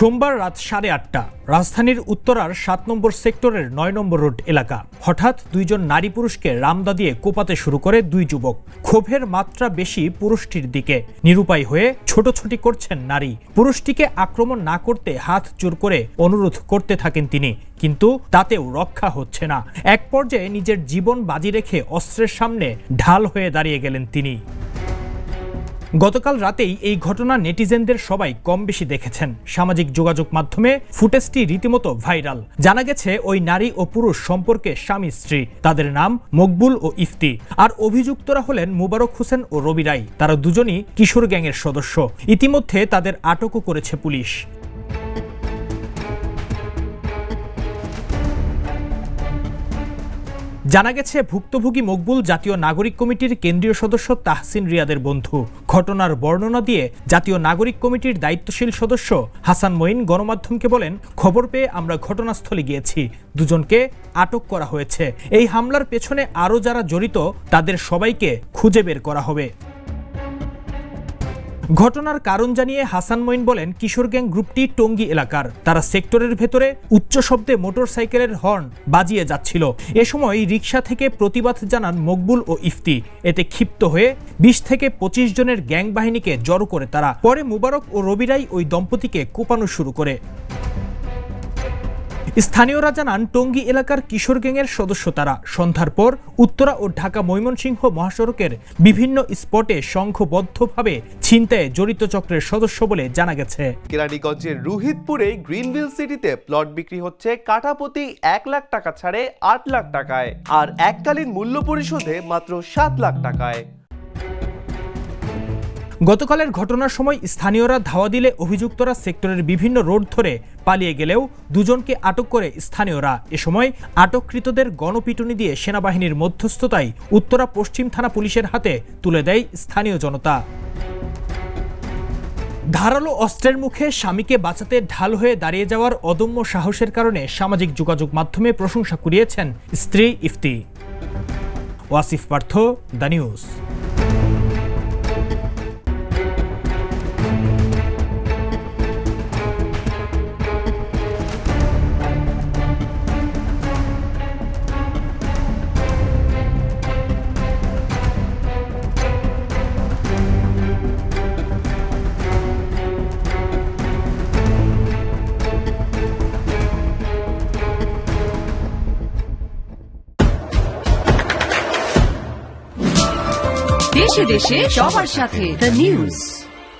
সোমবার রাত 8:30 রাজধানীর উত্তরার 7 নম্বর সেক্টরের 9 নম্বর রোড এলাকা। হঠাৎ দুইজন নারী পুরুষকে রামদা দিয়ে কোপাতে শুরু করে দুই যুবক। ক্ষোভের মাত্রা বেশি পুরুষটির দিকে। নিরুপায় হয়ে ছোটাছুটি করছেন নারী। পুরুষটিকে আক্রমণ না করতে হাত জোর করে অনুরোধ করতে থাকেন তিনি, কিন্তু তাতেও রক্ষা হচ্ছে না। এক পর্যায়ে নিজের জীবন বাজি রেখে অস্ত্রের সামনে ঢাল হয়ে দাঁড়িয়ে গেলেন তিনি। গতকাল রাতেই এই ঘটনা নেটিজেনদের সবাই কম বেশি দেখেছেন। সামাজিক যোগাযোগ মাধ্যমে ফুটেজটি রীতিমতো ভাইরাল। জানা গেছে ওই নারী ও পুরুষ সম্পর্কে স্বামী স্ত্রী। তাদের নাম মকবুল ও ইফতি। আর অভিযুক্তরা হলেন মুবারক হোসেন ও রবি রায়। তারা দুজনই কিশোর গ্যাংয়ের সদস্য। ইতিমধ্যে তাদের আটকও করেছে পুলিশ। জানা গেছে ভুক্তভোগী মকবুল জাতীয় নাগরিক কমিটির কেন্দ্রীয় সদস্য তাহসিন রিয়াদের বন্ধু। ঘটনার বর্ণনা দিয়ে জাতীয় নাগরিক কমিটির দায়িত্বশীল সদস্য হাসান মঈন গণমাধ্যমকে বলেন, খবর পেয়ে আমরা ঘটনাস্থলে গিয়েছি, দুজনকে আটক করা হয়েছে। এই হামলার পেছনে আরও যারা জড়িত তাদের সবাইকে খুঁজে বের করা হবে। ঘটনার কারণ জানিয়ে হাসান মঈন বলেন, কিশোর গ্যাং গ্রুপটি টঙ্গী এলাকার। তারা সেক্টরের ভেতরে উচ্চ শব্দে মোটরসাইকেলের হর্ন বাজিয়ে যাচ্ছিল। এ সময় রিকশা থেকে প্রতিবাদ জানান মকবুল ও ইফতি। এতে ক্ষিপ্ত হয়ে 20 থেকে 25 জনের গ্যাং বাহিনীকে জড়ো করে তারা। পরে মুবারক ও রবি রায় ওই দম্পতিকে কোপানো শুরু করে। স্থানীয়রা জানান, টঙ্গী এলাকার কিশোর গ্যাংয়ের সদস্য তারা। সন্ধ্যার পর উত্তরা ও ঢাকা ময়মনসিংহ মহাসড়কের বিভিন্ন স্পটে সংঘবদ্ধভাবে ছিনতাইয়ে জড়িত চক্রের সদস্য বলে জানা গেছে। কেরানীগঞ্জের রুহিতপুরে গ্রিনভিল সিটিতে প্লট বিক্রি হচ্ছে কাঠাপ্রতি 1 লাখ টাকা ছাড়ে 8 লাখ টাকায়, আর এককালীন মূল্য পরিশোধে মাত্র 7 লাখ টাকায়। গতকালের ঘটনার সময় স্থানীয়রা ধাওয়া দিলে অভিযুক্তরা সেক্টরের বিভিন্ন রোড ধরে পালিয়ে গেলেও দুজনকে আটক করে স্থানীয়রা। এ সময় আটককৃতদের গণপিটুনি দিয়ে সেনাবাহিনীর মধ্যস্থতায় উত্তরা পশ্চিম থানা পুলিশের হাতে তুলে দেয় স্থানীয় জনতা। ধারালো অস্ত্রের মুখে স্বামীকে বাঁচাতে ঢাল হয়ে দাঁড়িয়ে যাওয়ার অদম্য সাহসের কারণে সামাজিক যোগাযোগ মাধ্যমে প্রশংসা কুড়িয়েছেন স্ত্রী ইফতি। Wasif Partha, the news. দেশে দেশে সবার সাথে দ্য নিউজ।